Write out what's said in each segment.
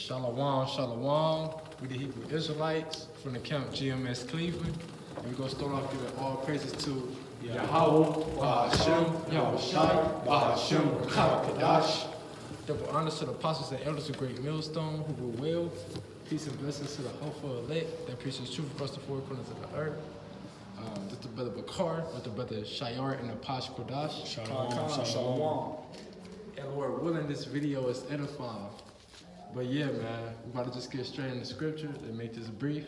Shalom, shalom. We the Hebrew Israelites from the camp GMS Cleveland. And we're going to start off giving all praises to Yahweh, Bahashem, Yahweh Shai, Bahashem, Kadash. Double honors to the apostles and elders of Great Millstone who rule well. Peace and blessings to the hopeful elect that preaches truth across the four corners of the earth. Just the brother Bakar, with the brother Shayar and the Pash Kodash. Shalom. And Lord willing, this video is edifying. But yeah, man, we're about to just get straight into scripture and make this brief.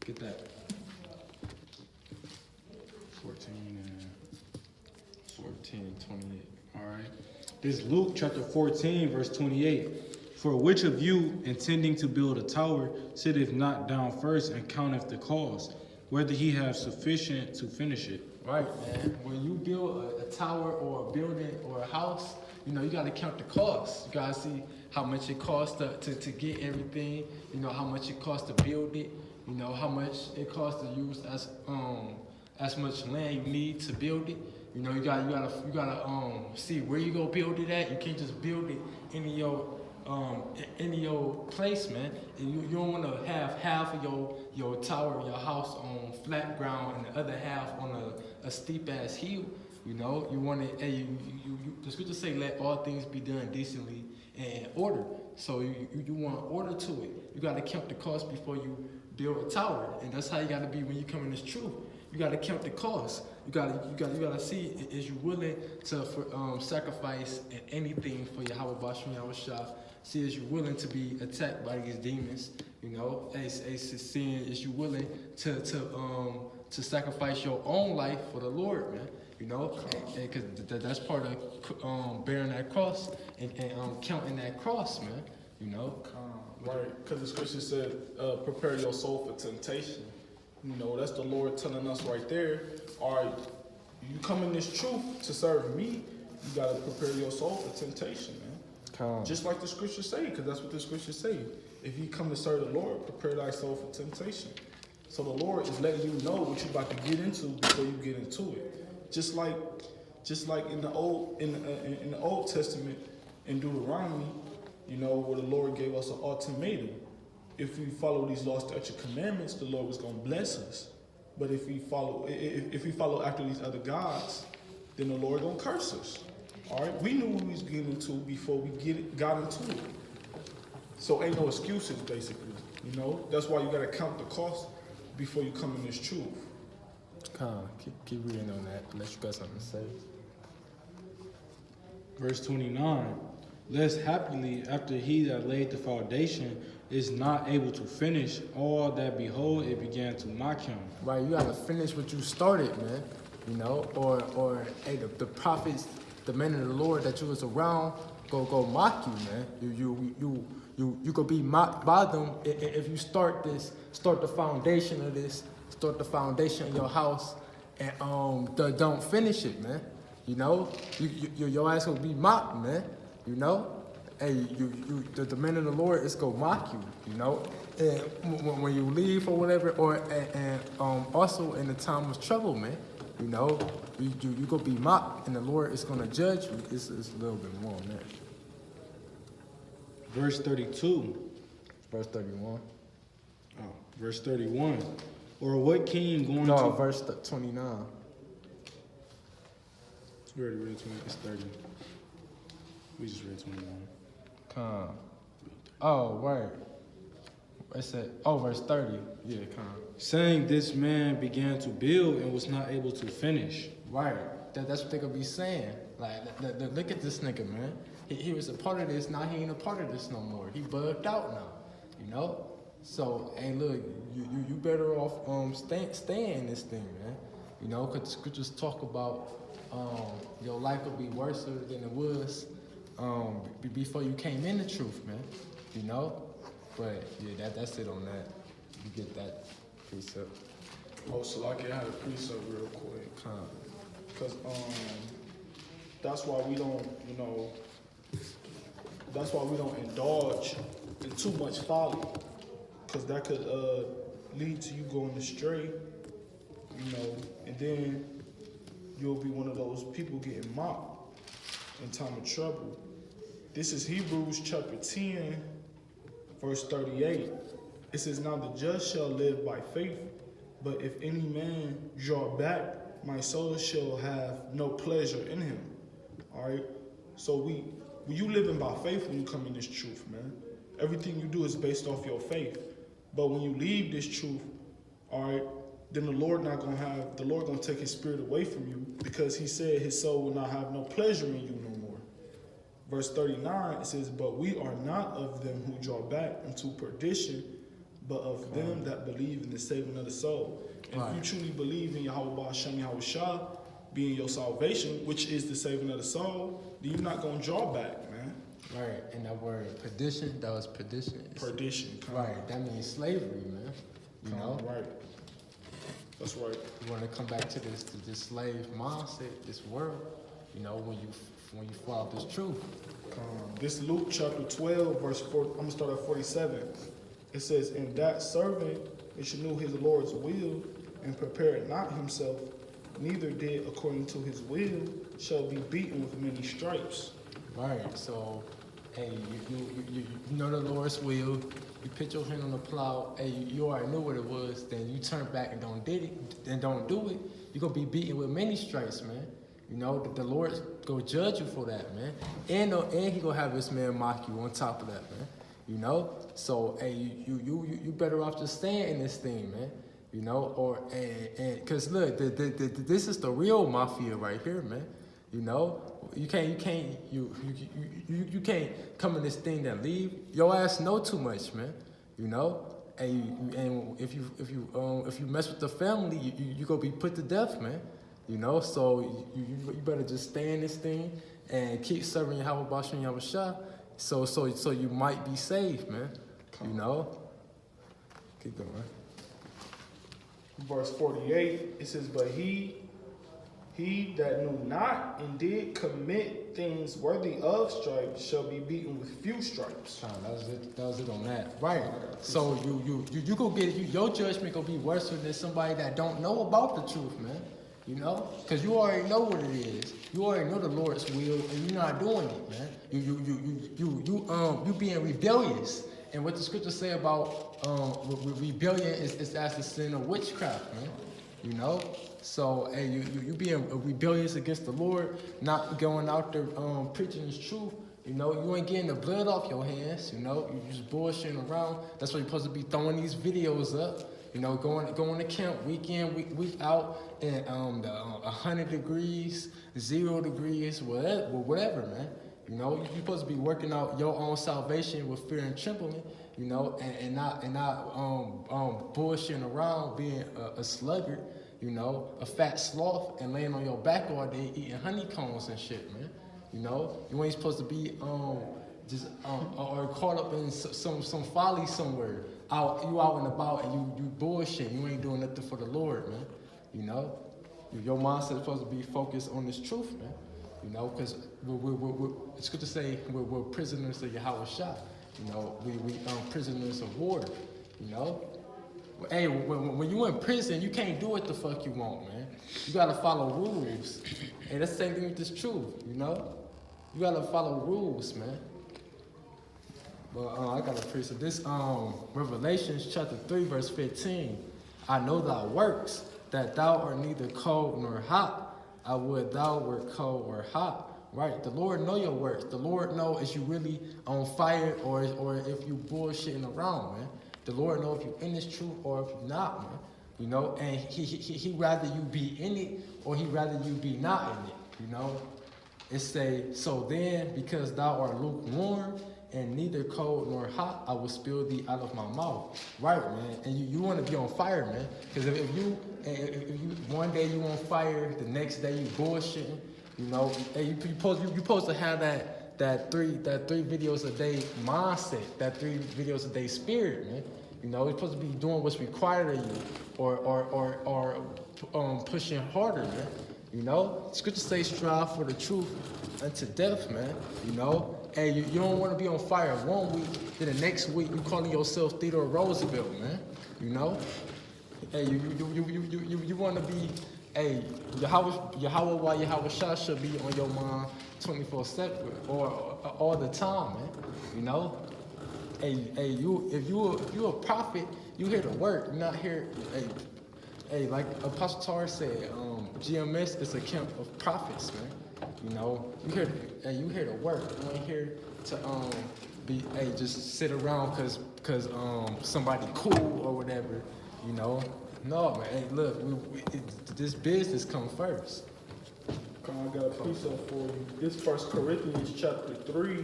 Get that. 14:28. All right. This is Luke chapter 14, verse 28. For which of you, intending to build a tower, sitteth not down first and counteth the cost, whether he have sufficient to finish it? Right, man. When you build a tower or a building or a house, you know, you got to count the costs. You got to see how much it costs to get everything. You know, how much it costs to build it. You know, how much it costs to use as much land you need to build it. You know, you gotta see where you go build it at. You can't just build it in your place, man. And you don't want to have half of your tower, your house on flat ground, and the other half on a steep ass hill. You know, you want it. Hey, the scriptures say, "Let all things be done decently and in order." So you want order to it. You got to count the cost before you build a tower, and that's how you got to be when you come in this truth. You got to count the cost. You gotta see, is you willing to sacrifice anything for Yahweh Bashim Yahweh Shah? See, is you willing to be attacked by these demons? You know, seeing is you willing to sacrifice your own life for the Lord, man? You know, because that's part of bearing that cross and counting that cross, man. You know, right? Because the scripture said, "Prepare your soul for temptation." You know, that's the Lord telling us right there. All right, you come in this truth to serve me, you gotta prepare your soul for temptation, man. Just like the scriptures say, because that's what the scriptures say. If you come to serve the Lord, prepare thy soul for temptation. So the Lord is letting you know what you're about to get into before you get into it. Just like in the Old Testament, in Deuteronomy, you know, where the Lord gave us an ultimatum. If we follow these laws, statutes, commandments, the Lord was gonna bless us. But if we follow after these other gods, then the Lord gonna curse us. All right, we knew what we was getting into before we got into it. So ain't no excuses, basically. You know, that's why you gotta count the cost before you come in this truth. Keep reading on that, unless you got something to say. Verse 29. Lest happily, after he that laid the foundation is not able to finish, all that behold, it began to mock him. Right, you gotta finish what you started, man. You know, or hey, the prophets, the men of the Lord that you was around, go mock you, man. You could be mocked by them if you start the foundation of this, start the foundation of your house, and don't finish it, man. You know, your ass will be mocked, man. You know. Hey, the men of the Lord is gonna mock you, you know, and when you leave or whatever, and also in the time of trouble, man, you know, you gonna be mocked, and the Lord is gonna judge you. It's a little bit more on that. Verse 32. Verse 31. Oh, verse 31. Or what king going to? No, verse 29. We already read 20. It's 30. We just read 21. Oh, right. It said, verse 30. Yeah, Saying this man began to build and was not able to finish. Right. That's what they gonna be saying. Like, look at this nigga, man. He was a part of this, now he ain't a part of this no more. He bugged out now, you know? So, hey, look, you better off staying in this thing, man. You know, because the scriptures talk about your life will be worse than it was before you came in the truth, man. You know? But yeah, that's it on that. You get that precept. Oh, so like I had a precept real quick. Because that's why we don't, you know, that's why we don't indulge in too much folly. Because that could lead to you going astray, you know, and then you'll be one of those people getting mocked in time of trouble. This is Hebrews chapter 10, verse 38, it says, "Now the just shall live by faith, but if any man draw back, my soul shall have no pleasure in him." All right? So when you living by faith when you come in this truth, man, everything you do is based off your faith. But when you leave this truth, all right, then the Lord gonna take his spirit away from you, because he said his soul will not have no pleasure in you no more. Verse 39, it says, "But we are not of them who draw back into perdition, but of them that believe in the saving of the soul." And if you truly believe in Yahweh Hashem Yahushua being your salvation, which is the saving of the soul, then you're not gonna draw back, man. Right, and that word perdition, that was perdition. Perdition. Right, that means slavery, man. You know? Right. That's right. You want to come back to this slave mindset, this world, you know, when you follow this truth. This Luke chapter 12, verse 4, I'm gonna start at 47. It says, "And that servant which knew his Lord's will and prepared not himself, neither did according to his will, shall be beaten with many stripes." Right, so, hey, you know the Lord's will, you put your hand on the plow, hey, you already knew what it was, then you turn back and don't do it, you're going to be beaten with many stripes, man. You know, the Lord's going to judge you for that, man. And he going to have this man mock you on top of that, man. You know? So, hey, you better off just staying in this thing, man. You know, because look, this is the real mafia right here, man. You know, you can't come in this thing and leave. Your ass know too much, man. You know, and if you mess with the family, you gonna be put to death, man. You know, so you better just stay in this thing and keep serving Yahweh Bashem Yahushua, so you might be saved, man. You know, keep going. Verse 48, it says, "But he that knew not and did commit things worthy of stripes shall be beaten with few stripes." That was it on that. Right. So you go get your judgment gonna be worse than somebody that don't know about the truth, man. You know, because you already know what it is. You already know the Lord's will, and you're not doing it, man. You being rebellious. And what the scriptures say about rebellion is as the sin of witchcraft, man. You know, so hey, you being rebellious against the Lord, not going out there preaching His truth. You know, you ain't getting the blood off your hands. You know, you just bullshitting around. That's why you're supposed to be throwing these videos up. You know, going to camp week in, week out, and 100 degrees, 0 degrees, whatever, man. You know, you're supposed to be working out your own salvation with fear and trembling. You know, and not bullshitting around, being a sluggard. You know, a fat sloth, and laying on your back all day eating honeycombs and shit, man. You know, you ain't supposed to be or caught up in some folly somewhere. You out and about and you bullshit. You ain't doing nothing for the Lord, man. You know, your mindset is supposed to be focused on this truth, man. You know, because it's good to say we're prisoners of Yahweh Shah. You know, we prisoners of war. You know, hey, when you in prison, you can't do what the fuck you want, man. You gotta follow rules, and that's the same thing with this truth. You know, you gotta follow rules, man. But I got a precept. This Revelations chapter 3 verse 15. "I know thy works, that thou art neither cold nor hot. I would thou were cold or hot." Right? The Lord know your works. The Lord know if you really on fire or if you bullshitting around, man. The Lord know if you in this truth or if you're not, man. You know, and he rather you be in it or he rather you be not in it. You know, it say, "So then, because thou art lukewarm and neither cold nor hot, I will spill thee out of my mouth." Right, man. And you want to be on fire, man. Because if you one day you on fire, the next day you bullshitting, you know, and you supposed to have that three videos a day mindset, that 3 videos a day spirit, man. You know, you're supposed to be doing what's required of you, or pushing harder, man. You know, it's good to say strive for the truth unto death, man. You know. Hey, you don't want to be on fire 1 week, then the next week you calling yourself Theodore Roosevelt, man. You know? Hey, you want to be, hey, Yahweh Shah should be on your mind 24/7 or all the time, man. You know? if you a prophet, you here to work, you're not here. Like Apostle Tar said, GMS is a camp of prophets, man. You know, you here to work. You ain't here to be just sit around cause somebody cool or whatever. You know, no man. Hey, look, this business come first. Come on, I got a precept for you. This 1 Corinthians chapter 3,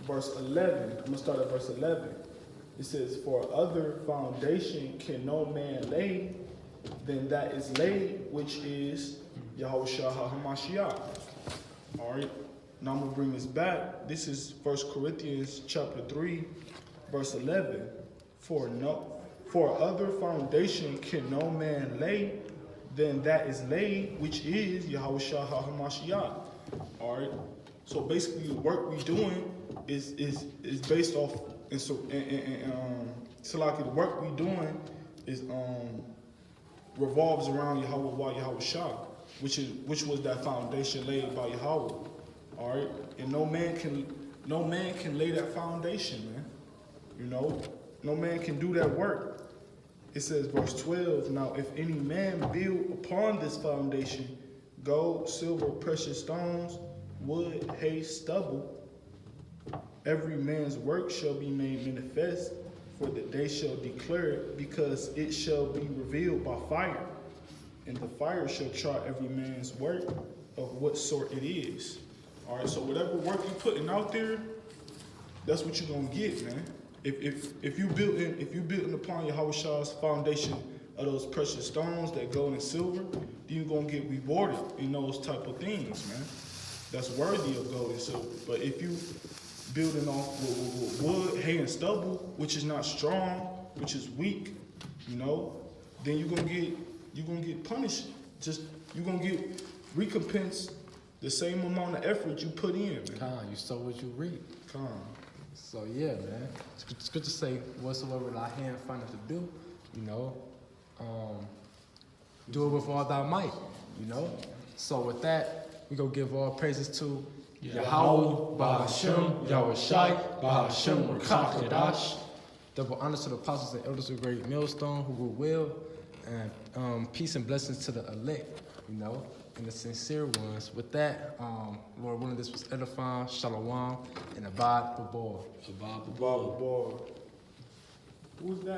verse 11. I'm gonna start at verse 11. It says, "For other foundation can no man lay than that is laid, which is Yahushua HaMashiach." All right. Now I'm gonna bring this back. This is 1 Corinthians chapter 3, verse 11. For other foundation can no man lay than that is laid, which is Yahushua HaMashiach. All right. So basically, the work we doing is based off, and so like the work we doing is revolves around Yahushua, which was that foundation laid by Yahweh. All right, and no man can lay that foundation, man. You know, no man can do that work. It says, verse 12, "Now if any man build upon this foundation gold, silver, precious stones, wood, hay, stubble, every man's work shall be made manifest, for the day shall declare it, because it shall be revealed by fire. And the fire shall try every man's work of what sort it is." All right, so whatever work you're putting out there, that's what you're gonna get, man. If you building upon Yahushua's foundation of those precious stones, that gold and silver, then you're gonna get rewarded in those type of things, man. That's worthy of gold and silver. But if you building off with wood, hay, and stubble, which is not strong, which is weak, you know, then you're gonna get punished. You're gonna get recompense the same amount of effort you put in, man. Con, you sow what you reap. Con. So yeah, man, it's good to say whatsoever thy hand findeth to do, you know, do it with all thy might, you know. So with that, we go give all praises to Yahweh, Bahashem, Yahushai, Bahashem, Rakakadash. Double honors to the apostles and elders of Great Millstone who rule well, and peace and blessings to the elect, you know, and the sincere ones. With that, Lord willing, this was edifying, shalom, and abad babor. Bob, who's that?